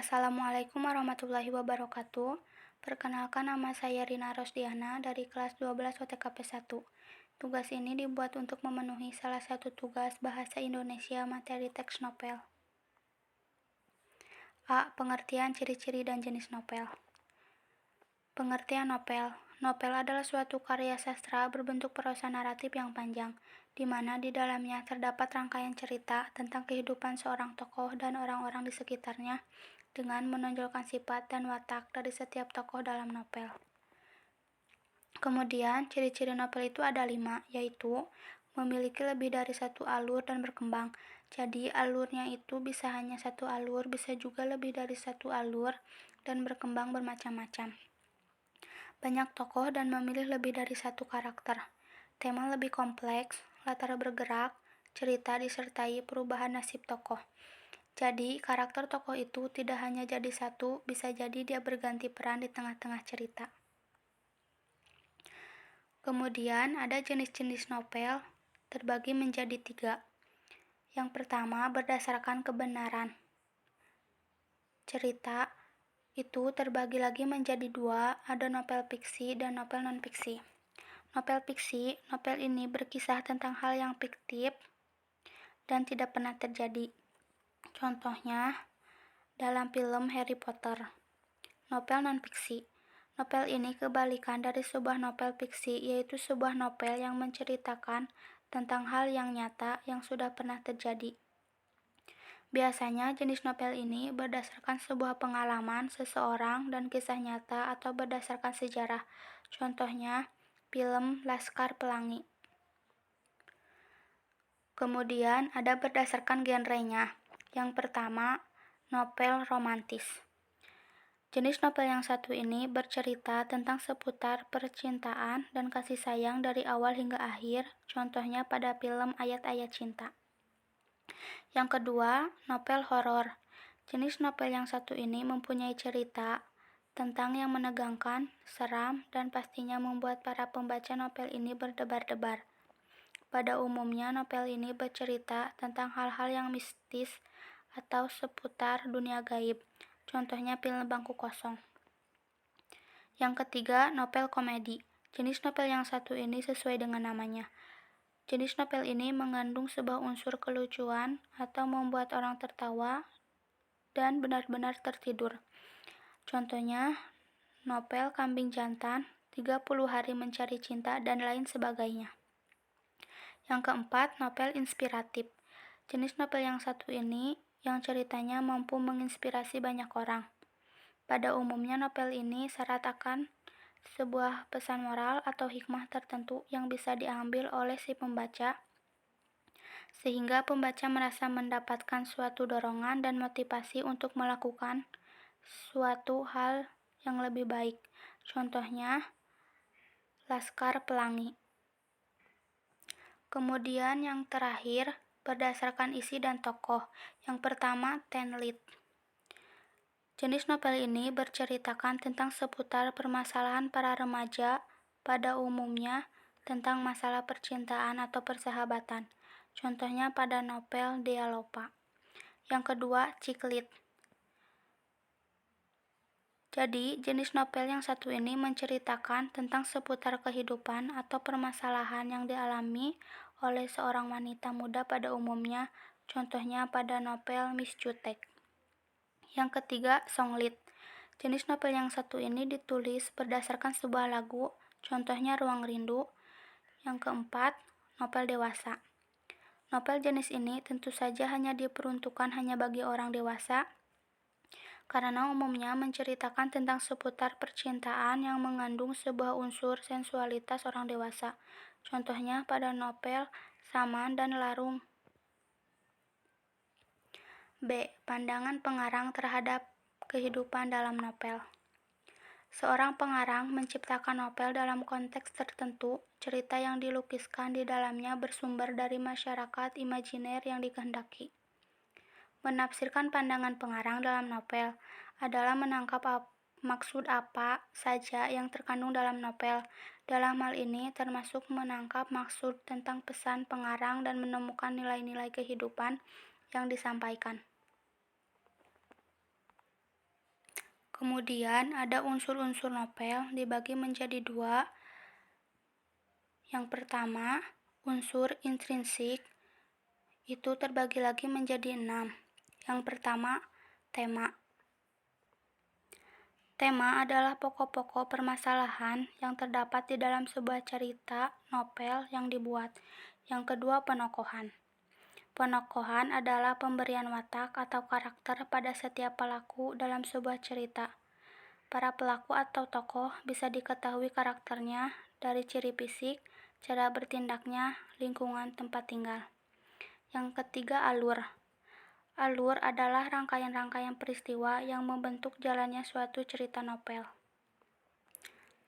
Assalamualaikum warahmatullahi wabarakatuh. Perkenalkan, nama saya Rina Rosdiana dari kelas 12 OTKP 1. Tugas ini dibuat untuk memenuhi salah satu tugas bahasa Indonesia materi teks novel. A. Pengertian, ciri-ciri, dan jenis novel. Pengertian novel. Novel adalah suatu karya sastra berbentuk prosa naratif yang panjang, di mana di dalamnya terdapat rangkaian cerita tentang kehidupan seorang tokoh dan orang-orang di sekitarnya dengan menonjolkan sifat dan watak dari setiap tokoh dalam novel. Kemudian, ciri-ciri novel itu ada 5, yaitu memiliki lebih dari satu alur dan berkembang. Jadi, alurnya itu bisa hanya satu alur, bisa juga lebih dari satu alur, dan berkembang bermacam-macam. Banyak tokoh dan memilih lebih dari satu karakter. Tema lebih kompleks, latar bergerak, cerita disertai perubahan nasib tokoh. Jadi, karakter tokoh itu tidak hanya jadi satu, bisa jadi dia berganti peran di tengah-tengah cerita. Kemudian, ada jenis-jenis novel, terbagi menjadi 3. Yang pertama, berdasarkan kebenaran. Cerita itu terbagi lagi menjadi 2, ada novel fiksi dan novel non-fiksi. Novel fiksi, novel ini berkisah tentang hal yang fiktif dan tidak pernah terjadi. Contohnya, dalam film Harry Potter. Novel non-fiksi. Novel ini kebalikan dari sebuah novel fiksi, yaitu sebuah novel yang menceritakan tentang hal yang nyata yang sudah pernah terjadi. Biasanya jenis novel ini berdasarkan sebuah pengalaman seseorang dan kisah nyata atau berdasarkan sejarah. Contohnya, film Laskar Pelangi. Kemudian ada berdasarkan genrenya. Yang pertama, novel romantis. Jenis novel yang satu ini bercerita tentang seputar percintaan dan kasih sayang dari awal hingga akhir, contohnya pada film Ayat-Ayat Cinta. Yang kedua, novel horor. Jenis novel yang satu ini mempunyai cerita tentang yang menegangkan, seram, dan pastinya membuat para pembaca novel ini berdebar-debar. Pada umumnya, novel ini bercerita tentang hal-hal yang mistis atau seputar dunia gaib. Contohnya film Bangku Kosong. Yang ketiga, novel komedi. Jenis novel yang satu ini sesuai dengan namanya. Jenis novel ini mengandung sebuah unsur kelucuan atau membuat orang tertawa dan benar-benar tertidur. Contohnya, novel Kambing Jantan, 30 Hari Mencari Cinta, dan lain sebagainya. Yang keempat, novel inspiratif. Jenis novel yang satu ini yang ceritanya mampu menginspirasi banyak orang. Pada umumnya novel ini syarat akan sebuah pesan moral atau hikmah tertentu yang bisa diambil oleh si pembaca, sehingga pembaca merasa mendapatkan suatu dorongan dan motivasi untuk melakukan suatu hal yang lebih baik. Contohnya, Laskar Pelangi. Kemudian yang terakhir, berdasarkan isi dan tokoh. Yang pertama, Teen Lead. Jenis novel ini berceritakan tentang seputar permasalahan para remaja, pada umumnya tentang masalah percintaan atau persahabatan. Contohnya pada novel Dia Lopa. Yang kedua, Chick Lit. Jadi, jenis novel yang satu ini menceritakan tentang seputar kehidupan atau permasalahan yang dialami oleh seorang wanita muda pada umumnya, contohnya pada novel Miss Jutek. Yang ketiga, Songlit. Jenis novel yang satu ini ditulis berdasarkan sebuah lagu, contohnya Ruang Rindu. Yang keempat, novel dewasa. Novel jenis ini tentu saja hanya diperuntukkan hanya bagi orang dewasa, karena umumnya menceritakan tentang seputar percintaan yang mengandung sebuah unsur sensualitas orang dewasa. Contohnya pada novel Saman dan Larung. B. Pandangan pengarang terhadap kehidupan dalam novel. Seorang pengarang menciptakan novel dalam konteks tertentu. Cerita yang dilukiskan di dalamnya bersumber dari masyarakat imajiner yang dikehendaki. Menafsirkan pandangan pengarang dalam novel adalah menangkap maksud apa saja yang terkandung dalam novel. Dalam hal ini termasuk menangkap maksud tentang pesan pengarang dan menemukan nilai-nilai kehidupan yang disampaikan. Kemudian ada unsur-unsur novel dibagi menjadi dua. Yang pertama, unsur intrinsik itu terbagi lagi menjadi 6. Yang pertama, tema. Tema adalah pokok-pokok permasalahan yang terdapat di dalam sebuah cerita novel yang dibuat. Yang kedua, penokohan. Penokohan adalah pemberian watak atau karakter pada setiap pelaku dalam sebuah cerita. Para pelaku atau tokoh bisa diketahui karakternya dari ciri fisik, cara bertindaknya, lingkungan tempat tinggal. Yang ketiga, alur. Alur adalah rangkaian-rangkaian peristiwa yang membentuk jalannya suatu cerita novel.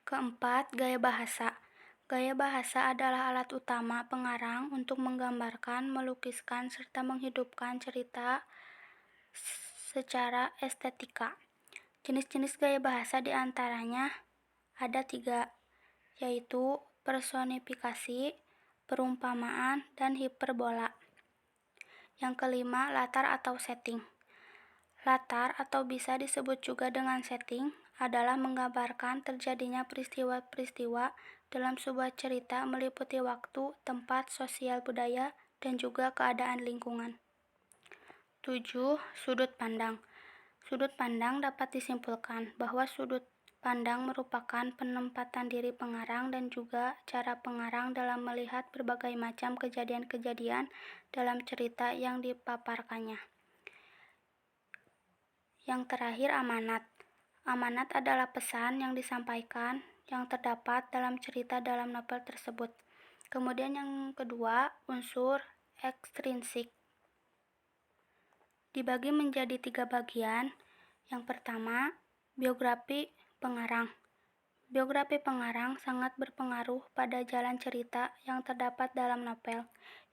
Keempat, gaya bahasa. Gaya bahasa adalah alat utama pengarang untuk menggambarkan, melukiskan, serta menghidupkan cerita secara estetika. Jenis-jenis gaya bahasa diantaranya ada 3, yaitu personifikasi, perumpamaan, dan hiperbola. Yang kelima, latar atau setting. Latar atau bisa disebut juga dengan setting adalah menggambarkan terjadinya peristiwa-peristiwa dalam sebuah cerita meliputi waktu, tempat, sosial budaya, dan juga keadaan lingkungan. 7. Sudut pandang. Sudut pandang dapat disimpulkan bahwa sudut pandang merupakan penempatan diri pengarang dan juga cara pengarang dalam melihat berbagai macam kejadian-kejadian dalam cerita yang dipaparkannya. Yang terakhir, amanat. Amanat adalah pesan yang disampaikan yang terdapat dalam cerita dalam novel tersebut. Kemudian yang kedua, unsur ekstrinsik. Dibagi menjadi 3 bagian. Yang pertama, biografi pengarang. Biografi pengarang sangat berpengaruh pada jalan cerita yang terdapat dalam novel.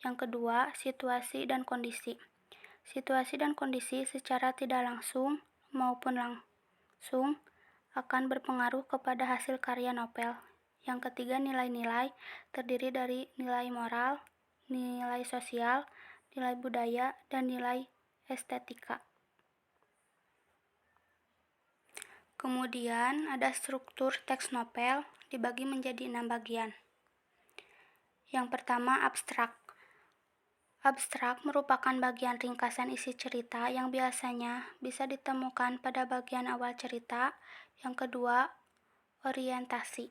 Yang kedua, situasi dan kondisi. Situasi dan kondisi secara tidak langsung maupun langsung akan berpengaruh kepada hasil karya novel. Yang ketiga, nilai-nilai terdiri dari nilai moral, nilai sosial, nilai budaya, dan nilai estetika. Kemudian ada struktur teks novel dibagi menjadi 6 bagian. Yang pertama, abstrak. Abstrak merupakan bagian ringkasan isi cerita yang biasanya bisa ditemukan pada bagian awal cerita. Yang kedua, orientasi.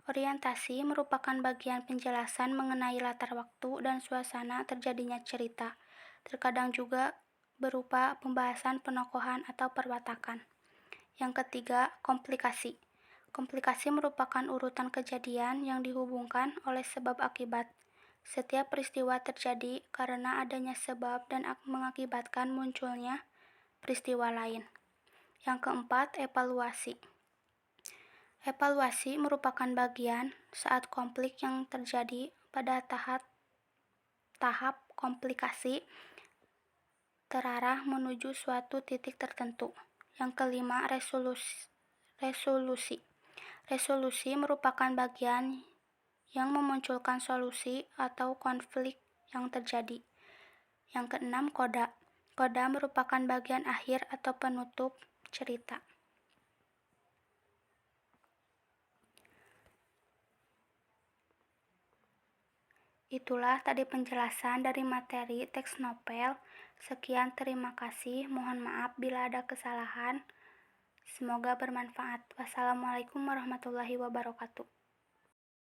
Orientasi merupakan bagian penjelasan mengenai latar waktu dan suasana terjadinya cerita. Terkadang juga berupa pembahasan penokohan atau perwatakan. Yang ketiga, komplikasi. Komplikasi merupakan urutan kejadian yang dihubungkan oleh sebab akibat. Setiap peristiwa terjadi karena adanya sebab dan mengakibatkan munculnya peristiwa lain. Yang keempat, evaluasi. Evaluasi merupakan bagian saat konflik yang terjadi pada tahap komplikasi terarah menuju suatu titik tertentu. Yang kelima, resolusi. Resolusi merupakan bagian yang memunculkan solusi atau konflik yang terjadi. Yang keenam, koda. Koda merupakan bagian akhir atau penutup cerita. Itulah tadi penjelasan dari materi teks novel. Sekian, terima kasih. Mohon maaf bila ada kesalahan. Semoga bermanfaat. Wassalamualaikum warahmatullahi wabarakatuh.